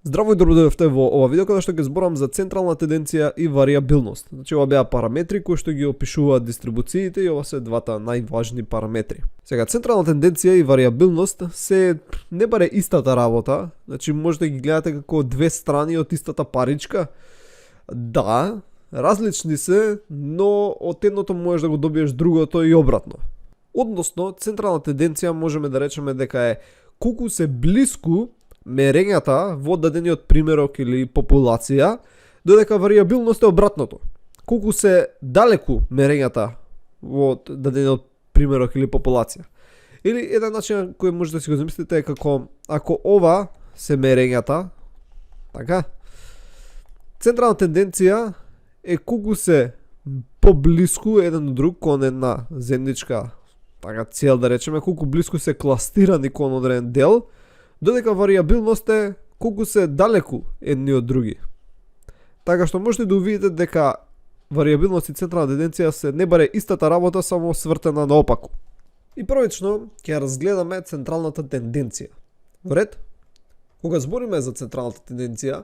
Здраво и добро дојдовте во ова видео каде што ќе зборам за централна тенденција и варијабилност. Значи ова беа параметри кои што ги опишуваат дистрибуциите и ова се двата најважни параметри. Сега централна тенденција и варијабилност се не баре истата работа, значи можете да ги гледате како две страни од истата паричка. Да, различни се, но од едното можеш да го добиеш другото и обратно. Односно, централна тенденција можеме да речеме дека е колку се блиску мерењата во дадениот примерок или популација, додека варијабилност е обратното. Колку се далеку мерењата во дадениот примерок или популација. Или еден начин кој може да си го замислите е како ако ова се мерењата, така? Централна тенденција е колку се поблиску еден до друг кон една заедничка така цел да речеме, колку блиску се кластирани кон одреден дел, додека варијабилност е колку се далеку едни од други. Така што можете да увидите дека варијабилност и централна тенденција се не баре истата работа, само свртена наопаку. И првично ќе разгледаме централната тенденција. Во ред? Кога збориме за централната тенденција,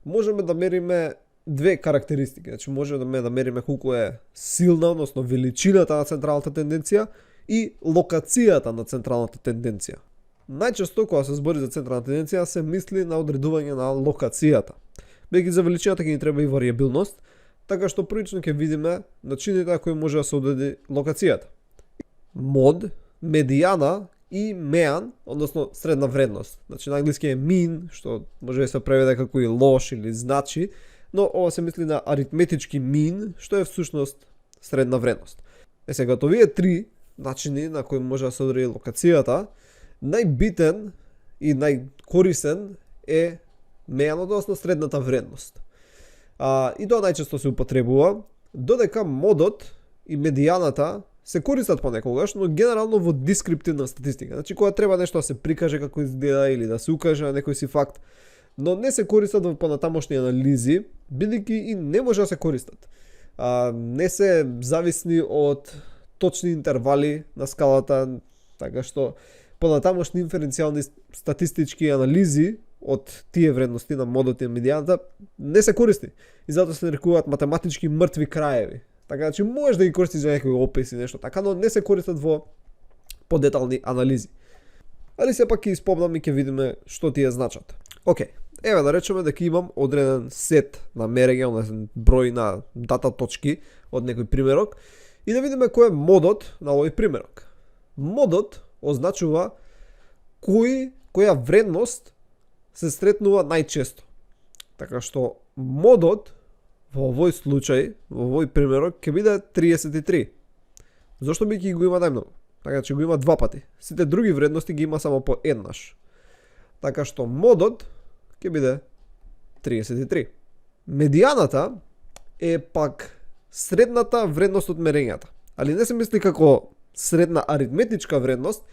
можеме да мериме две карактеристики. Значи можеме да мериме колку е силна, односно величината на централната тенденција и локацијата на централната тенденција. Најчесто кога се збори за централна тенденција се мисли на одредување на локацијата. Бејќи за величината ќе ни треба и варијабилност, така што првично ќе видиме начините на кои може да се одреди локацијата. Мод, медијана и меан, односно средна вредност. Значи на англиски е mean, што може да се преведе како и лош или значи, но ова се мисли на аритметички mean, што е всушност средна вредност. Сега овие три начини на кои може да се одреди локацијата, најбитен и најкорисен е мејан, односно средната вредност. И тоа најчесто се употребува, додека модот и медијаната се користат понекогаш, но генерално во дискриптивна статистика. Значи кога треба нешто да се прикаже како изгледа или да се укаже на некој си факт, но не се користат во понатамошни анализи, бидејќи и не може да се користат. Не се зависни од точни интервали на скалата, така што понатамошни инференцијални статистички анализи од тие вредности на модот и медијаната не се користи. И затоа се нарекуваат математички мртви краеви. Така значи можеш да ги користиш за некои описи нешто така, но не се користат во подетални анализи. Али сепак ќе испомнам и ќе видиме што тие значат. Океј, еве да речеме дека имам одреден сет на мерење, одреден број на дата точки од некој примерок и да видиме кој е модот на овој примерок. Модот означува која вредност се сретнува најчесто. Така што модот во овој случај, во овој примерок ќе биде 33. Зошто биќе го има најмногу? Така че го има два пати. Сите други вредности ги има само по еднаш. Така што модот ќе биде 33. Медијаната е пак средната вредност од мерењата. Али не се мисли како средна аритметичка вредност,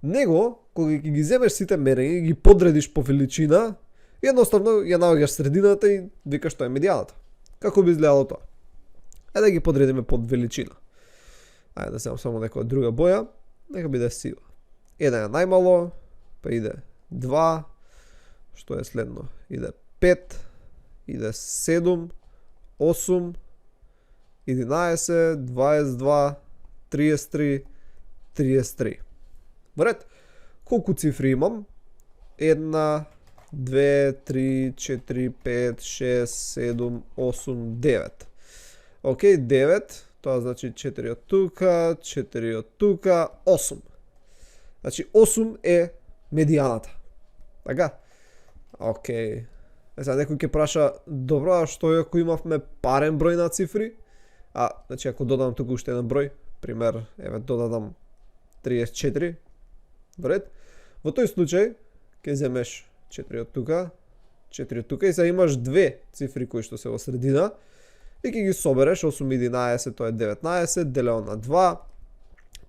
него кога ги земеш сите мерења и ги подредиш по величина, едноставно ја наоѓаш средината и викаш што е медијаната. Како би изгледало тоа? Ајде да ги подредиме под величина. Ајде да земам само некоја друга боја, нека биде сива. 1 е најмало, па иде 2, што е следно? Иде 5, иде 7, 8, 11, 22, 33, 33. Во ред, колку цифри имам? 1, 2, 3, 4, 5, 6, 7, 8, 9. Океј, 9, тоа значи 4 од тука, 4 од тука, 8. Значи 8 е медијаната. Така? Океј. Сега некој ќе праша, добро, а што ако имавме парен број на цифри? Значи ако додадам тука уште еден број, пример, еве додадам 34, во ред, во тој случај ќе земеш 4 од тука, 4 од тука и сега имаш две цифри кои што се во средина и ќе ги собереш, 8 и 11, тоа е 19, делено на 2,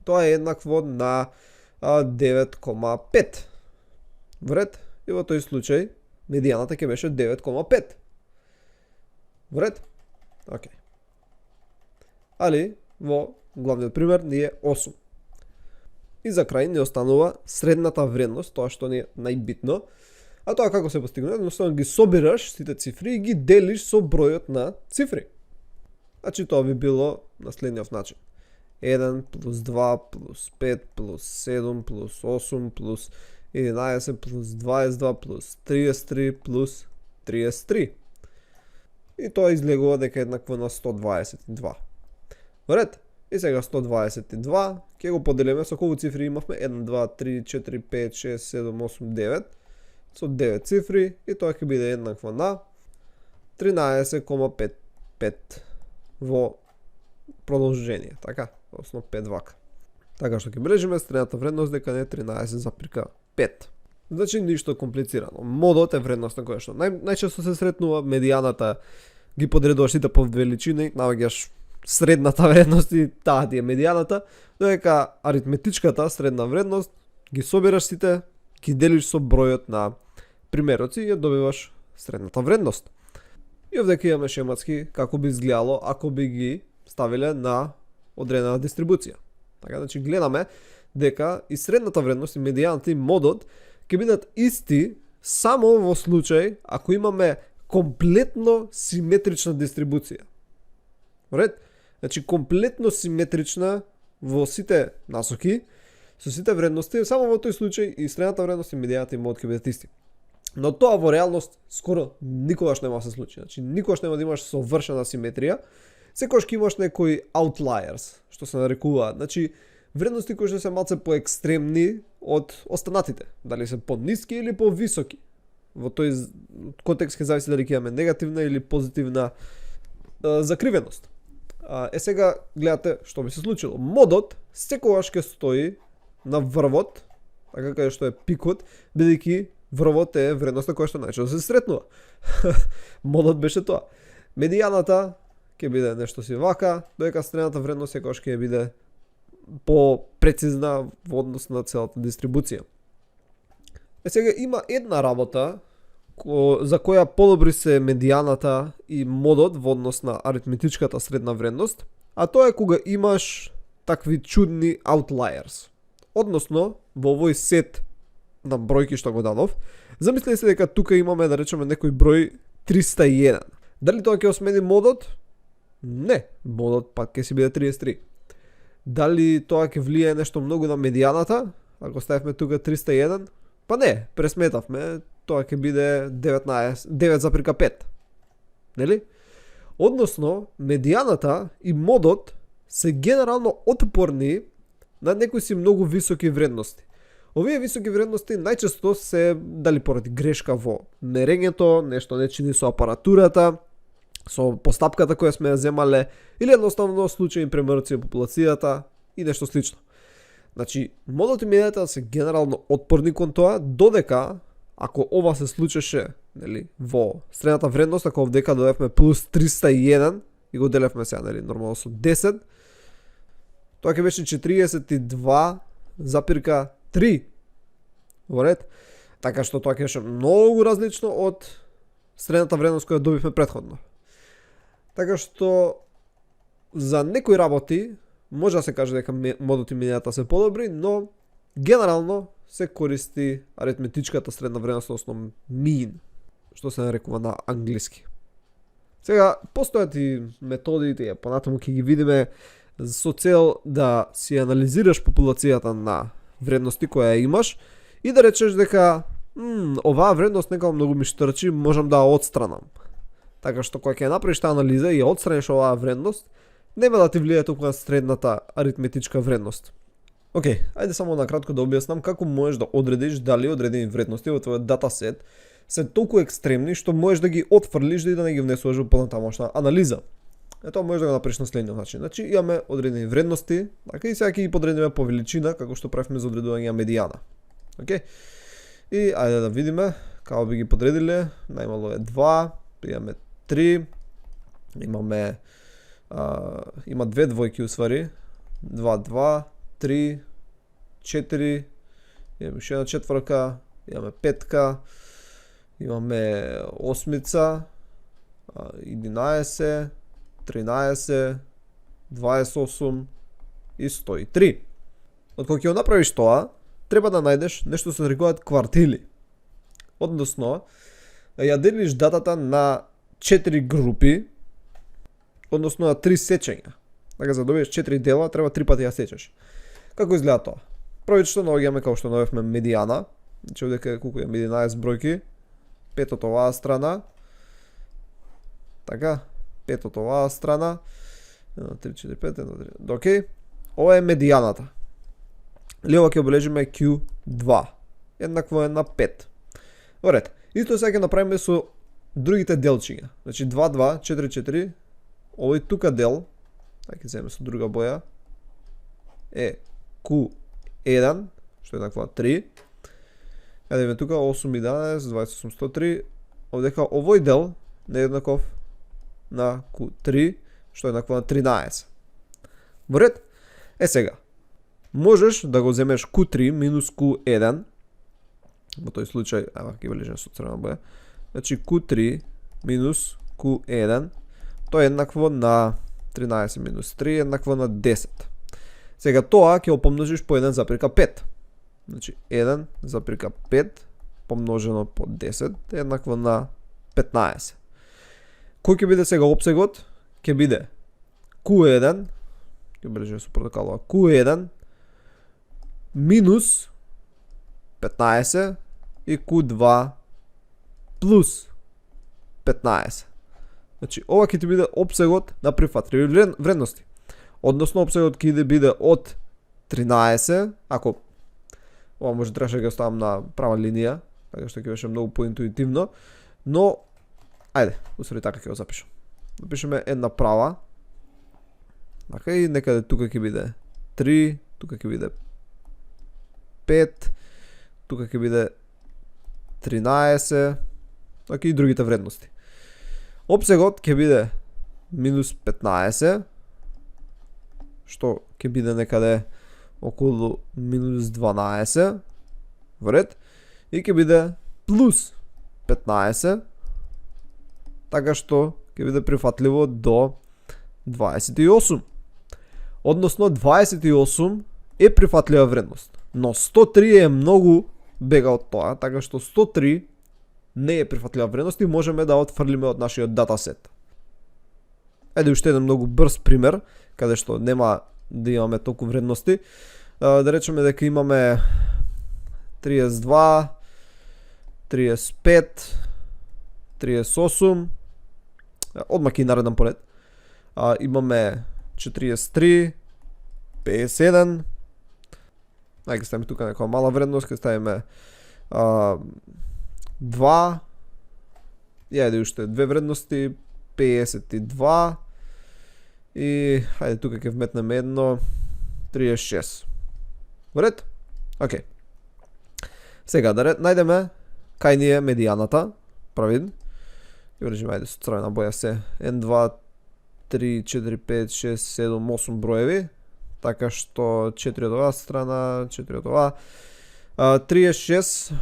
тоа е еднакво на 9,5. Во ред, и во тој случај медијаната ќе беше 9,5. Во ред? Океј. Али во главниот пример ни е 8. И за крај ни останува средната вредност, тоа што ни е најбитно, А тоа како се постигне? Едноставно ги собираш сите цифри и ги делиш со бројот на цифри. Значи тоа би било на следниот начин. 1 плюс 2 плюс 5 плюс 7 плюс 8 плюс 11 плюс 22 плюс 33 плюс 33. И тоа излегува дека е еднакво на 122. Ред. И сега 122 ќе го поделиме со колку цифри имавме? 1, 2, 3, 4, 5, 6, 7, 8, 9. Со 9 цифри и тоа ќе биде еднакво на 13,55 во продолжение, така? Односно 5 вака. Така што ќе бележиме средната вредност дека не е 13,5. Значи ништо комплицирано. Модот е вредноста која што најчесто се сретнува, медијаната ги подредуваш сите по величини, наоѓаш средната вредност и таа ти е медијаната, додека аритметичката средна вредност ги собираш сите, ги делиш со бројот на примероци и ја добиваш средната вредност. И овдека имаме шематски како би изгледало ако би ги ставиле на одредена дистрибуција. Така, значи гледаме дека и средната вредност и медијаната и модот ќе бидат исти само во случај ако имаме комплетно симетрична дистрибуција. Ред? Значи комплетно симетрична во сите насоки, со сите вредности, само во тој случај и средната вредност и медијаната и модот ќе бидат исти. Но тоа во реалност скоро никогаш нема да се случи. Значи никогаш нема да имаш совршена симетрија. Секогаш ќе имаш некои outliers, што се нарекуваат. Значи вредности кои што се малце поекстремни од останатите, дали се пониски или повисоки. Во тој контекст ќе зависи дали ќе имаме негативна или позитивна закривеност. Сега гледате што би се случило. Модот секогаш ќе стои на врвот, така каде што е пикот, бидејќи врвот е вредноста која што најчесто се сретнува. Модот беше тоа. Медијаната ќе биде нешто си вака, додека средната вредност секогаш ќе биде по-прецизна во однос на целата дистрибуција. Сега има една работа за која подобри се медијаната и модот во однос на аритметичката средна вредност, а тоа е кога имаш такви чудни outliers. Односно, во овој сет на бројки што го дадов, замислете се дека тука имаме, да речеме, некој број 301. Дали тоа ќе осмени модот? Не, модот пак ќе си биде 33. Дали тоа ќе влијае нешто многу на медијаната? Ако ставиме тука 301? Па не, пресметавме, тоа ќе биде 9,5. Нели? Односно, медијаната и модот се генерално отпорни на некои си многу високи вредности. Овие високи вредности најчесто се дали поради грешка во мерењето, нешто не чини со апаратурата, со постапката која сме ја земале, или едноставно случаи премрци во популацијата и нешто слично. Значи, модот и медијата се генерално отпорни кон тоа, додека ако ова се случеше, нели, во средната вредност, ако овдека додевме плюс 301 и го делевме сега, нели, нормално со 10, тоа ќе беше 42,3 во ред. Така што тоа ќе беше многу различно од средната вредност која добивме претходно. Така што за некои работи може да се каже дека модот и медијата се подобри, но генерално се користи аритметичката средна вредност, односно mean, што се нарекува на англиски. Сега постојат и методите, понатаму ќе ги видиме, со цел да си анализираш популацијата на вредности која имаш и да речеш дека оваа вредност некако многу ми штрчи, можам да ја отстранам. Така што кога ќе направиш таа анализа и ја отстраниш оваа вредност, нема да ти влијае толку на средната аритметичка вредност. Океј, ајде само накратко да објаснам како можеш да одредиш дали одредени вредности во твојот датасет се толку екстремни што можеш да ги отфрлиш и да не ги внесуваш во понатамошна анализа. Тоа можеш да го направиш на следниот начин. Значи имаме одредени вредности, така и сега ќе ги подредиме по величина како што правиме за одредување на медијана. Океј? И ајде да видиме како би ги подредиле. Најмало е 2, имаме 3, имаме има две двојки усвари. 2, 2, 3, 4, имаме уште една четврка, имаме петка, имаме осмица, 11, 13, 28 и 103. Откога ќе го направиш тоа, треба да најдеш нешто се нарекуваат квартили. Односно, ја делиш датата на 4 групи, односно на 3 сечења. Така за да добиеш 4 дела, треба 3 пати ја сечеш. Како изгледа тоа? Првично наоѓаме како што наоѓавме медијана. Значи овде колку е 11 бројки. 5 од оваа страна. Така, 5 од оваа страна. 1, 3, 4, 5, 1, 3. Океј. Ова е медијаната. Лево ќе обележиме Q2. Еднакво е на 5. Во ред. Исто сега ќе направиме со другите делчиња. Значи 2, 2, 4, 4. Овој тука дел, ќе земеме со друга боја, е Q1, што е еднакво на 3. Едеме тука 8, 11, 28, 103. Овдека овој дел не е еднаков на Q3, што е еднакво на 13. Во ред? Сега, можеш да го земеш Q3 минус Q1, во тој случај, ќе бележиме со црвена боја, значи Q3 минус Q1, тоа е еднакво на 13 минус 3 е еднакво на 10. Сега тоа ќе го помножиш по 1,5. Значи 1,5 помножено по 10 е еднакво на 15. Кој ќе биде сега опсегот? Ќе биде Q1, ќе бележиме со протоколова, Q1 минус 15 и Q2 плюс 15. Значи, ова ќе ти биде опсегот на прифатливи вредности. Односно, опсегот ќе биде од 13, ако ова може требаше да го ставам на права линија, така што ќе беше многу поинтуитивно, но ајде, усреди така ќе го запишам. Запишеме една права. Така и некаде тука ќе биде 3, тука ќе биде 5, тука ќе биде 13, така и другите вредности. Опсегот ќе биде минус 15, што ќе биде некаде околу минус 12, вред, и ќе биде плюс 15, така што ќе биде прифатливо до 28. Односно 28 е прифатлива вредност, но 103 е многу бега од тоа, така што 103 не е прифатлива вредност и можеме да отфрлиме од нашиот датасет. Еде уште еден многу брз пример, каде што нема да имаме толку вредности. Да речеме дека имаме 32, 35, 38, одма ќе наредам поред. Имаме 43, 57, ќе ставиме тука некоја мала вредност, ќе ставиме 2, јајде уште две вредности, 52 и хајде тука ќе вметнеме едно 36. Во ред? Океј. Сега да најдеме кај ни е медијаната, правид. Ќе речеме ајде со црвена боја се 1, 2, 3, 4, 5, 6, 7, 8 броеви, така што 4 од оваа страна, 4 од оваа, 36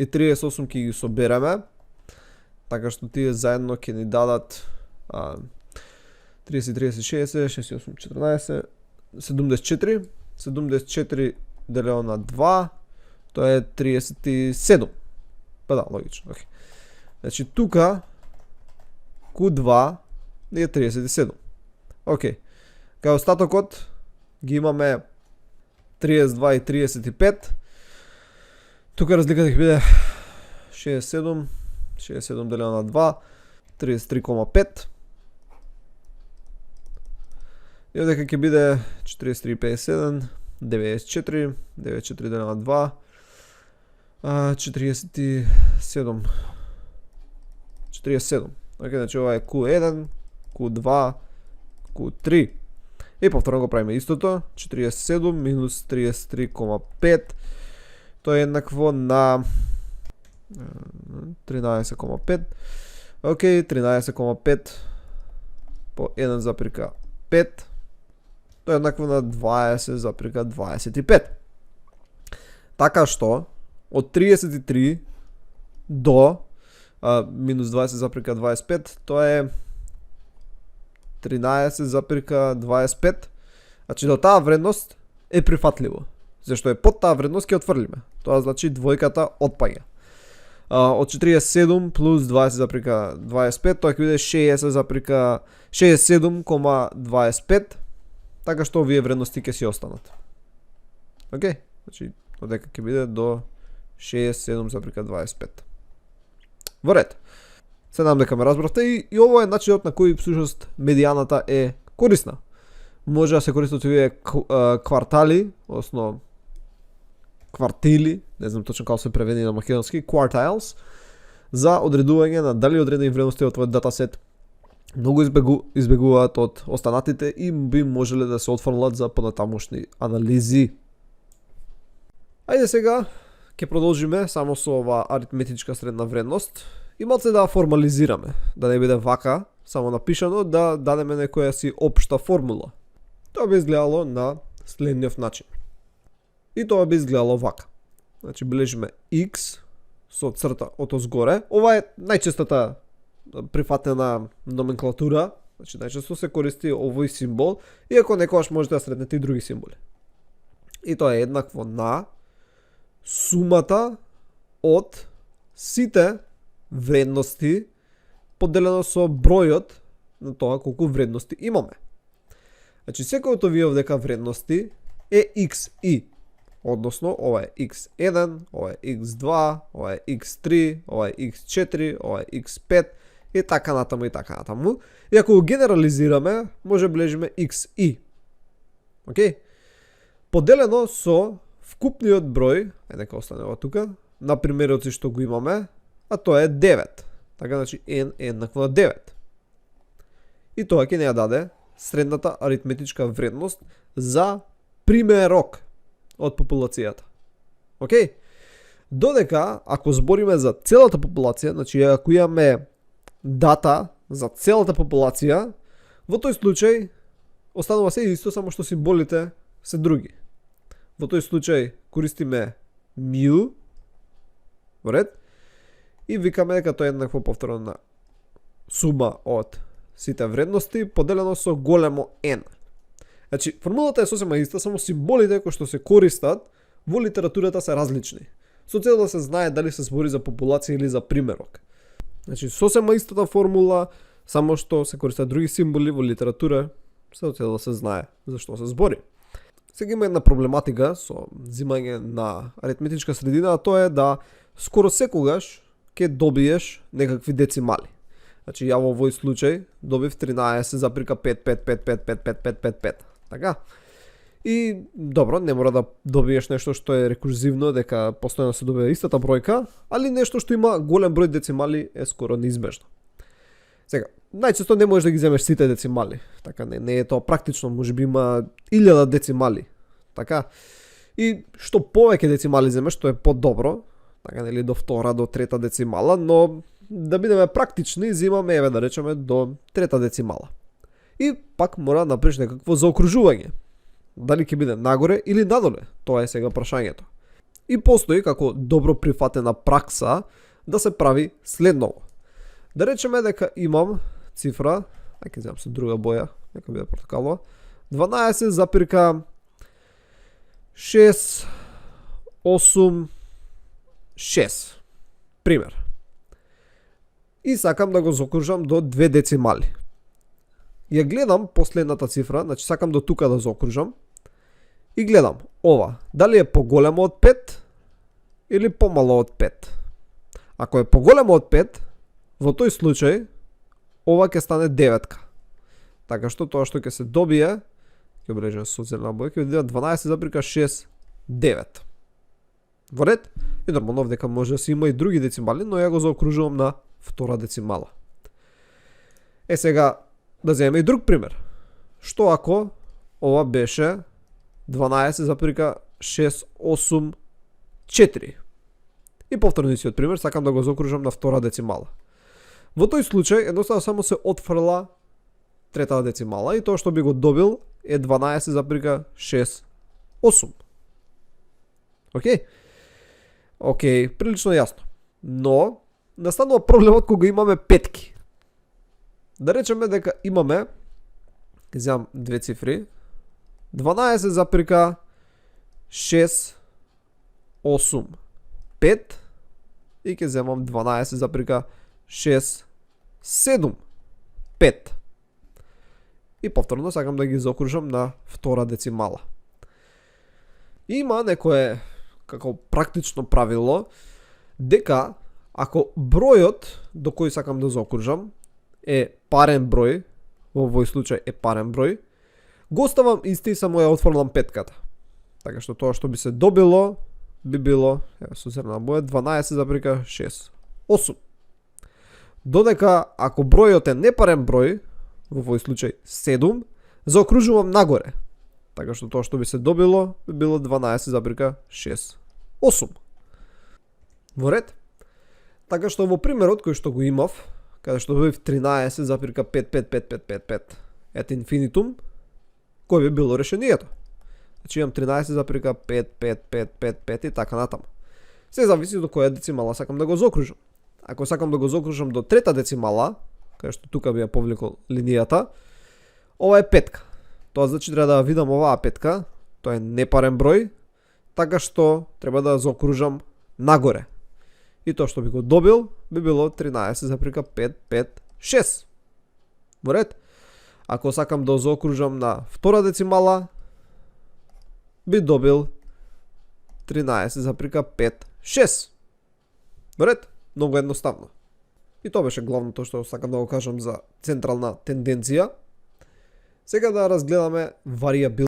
и 38 ќе ги собереме, така што тие заедно ќе ни дадат 30, 30, 60, 68, 14, 74, 74 делено на 2, тоа е 37. Па да, логично, окей. Значи тука Q2 е 37. Океј. Кај остатокот ги имаме 32 и 35. Тука разликата ќе биде 67, 67 делено на 2, 33,5. И овдека ќе биде 43,57, 94, 94 делено на 2, 47. 47. Океј, значи ова е Q1, Q2, Q3. И повторно го правиме истото. 47 минус 33,5. Тоа е еднакво на 13,5. Океј, 13,5 по 1,5. Тоа е еднакво на 20,25. Така што од 33 до минус 20,25, тоа е 13,25. Значи до таа вредност е прифатливо. Зашто е под таа вредност ќе отфрлиме. Тоа значи двојката отпаѓа. Од 47 плюс 20,25, тоа ќе биде 67,25, така што овие вредности ќе си останат. Океј, значи одека ќе биде до 67,25. Во ред. Се надам дека ме разбравте и ово е начинот на кој всушност медијаната е корисна. Може да се користат овие квартали, односно квартили, не знам точно како се преведи на македонски, quartiles, за одредување на дали одредени вредности од твојот датасет многу избегуваат од останатите и би можеле да се отфрлат за понатамошни анализи. Ајде сега ќе продолжиме само со ова аритметичка средна вредност и малце да формализираме, да не биде вака само напишано, да дадеме некоја си општа формула. Тоа би изгледало на следниот начин. И тоа би изгледало вака. Значи бележиме x со црта од озгоре. Ова е најчестата прифатена номенклатура, значи најчесто се користи овој символ, иако некогаш можете да сретнете и други символи. И тоа е еднакво на сумата од сите вредности поделено со бројот на тоа колку вредности имаме. Значи секој од овие овдека вредности е xi. Односно, ова е x1, ова е x2, ова е x3, ова е x4, ова е x5 и така натаму и така натаму. И ако го генерализираме, може бележиме xi. Океј? Поделено со вкупниот број, нека остане ова тука, на примероци што го имаме, а тоа е 9. Така, значи n е еднакво на 9. И тоа ќе ни ја даде средната аритметичка вредност за примерок од популацијата. Океј? Додека, ако збориме за целата популација, значи ако имаме дата за целата популација, во тој случај останува се исто, само што символите се други. Во тој случај користиме mu, во ред, и викаме дека тоа е еднакво повторно на сума од сите вредности поделено со големо N. Значи, формулата е сосема иста, само символите кои што се користат во литературата се различни. Со цел да се знае дали се збори за популација или за примерок. Значи, сосема истата формула, само што се користат други символи во литература, со цел да се знае за што се збори. Сега има една проблематика со зимање на аритметичка средина, а тоа е да скоро секогаш ќе добиеш некакви децимали. Значи, ја во овој случај добив 13,555555555. Така? И добро, не мора да добиеш нешто што е рекурзивно, дека постојано се добива истата бројка, али нешто што има голем број децимали е скоро неизбежно. Сега, најчесто не можеш да ги земеш сите децимали. Така, не е тоа практично, можеби има 1000 децимали. Така? И што повеќе децимали земеш, тоа е по-добро. Така, нели, до втора, до трета децимала, но да бидеме практични, земаме, еве да речеме, до трета децимала. И пак мора да направиш некакво заокружување. Дали ќе биде нагоре или надоле, тоа е сега прашањето. И постои како добро прифатена пракса да се прави следново. Да речеме дека имам цифра, ќе земам со друга боја, нека биде портокалова, 12,686. Пример. И сакам да го заокружам до 2 децимали. Ја гледам последната цифра, значи сакам до тука да заокружам. И гледам ова, дали е поголемо од 5 или помало од 5. Ако е поголемо од 5, во тој случај ова ќе стане 9. Така што тоа што ќе се добие, ќе обрежам со зелена боја, ќе биде 12,69. Во ред? И нормално овдека може да се има и други децимали, но ја го заокружувам на втора децимала. Е сега да земеме и друг пример. Што ако ова беше 12,684? И повторно истиот пример, сакам да го заокружам на втора децимала. Во тој случај едноставно само се отфрла третата децимала и тоа што би го добил е 12,68. Океј? Океј, прилично јасно. Но настанува проблемот кога имаме петки. Да речеме дека имаме, ќе земам две цифри, 12,685 и ќе земам 12,675. И повторно сакам да ги заокружам на втора децимала. Има некое како практично правило дека ако бројот до кој сакам да заокружам е парен број, во овој случај е парен број, го оставам исти и само ја отфрлам петката. Така што тоа што би се добило би било, ево со зелена боја, 12,68. Додека ако бројот е непарен број, во овој случај 7, заокружувам нагоре. Така што тоа што би се добило би било 12,68. Во ред? Така што во примерот кој што го имав, каде што бив 13,55555 ет инфинитум, кој би било решението? Значи имам 13,5555 и така натаму. Се зависи до која децимала сакам да го заокружам. Ако сакам да го заокружам до трета децимала, каде што тука би ја повлекол линијата, ова е петка. Тоа значи треба да видам оваа петка, тоа е непарен број, така што треба да заокружам нагоре. И тоа што би го добил би било 13,556. Во ред? Ако сакам да заокружам на втора децимала, би добил 13,56. Во ред? Многу едноставно. И тоа беше главното што сакам да го кажам за централна тенденција. Сега да разгледаме варијабил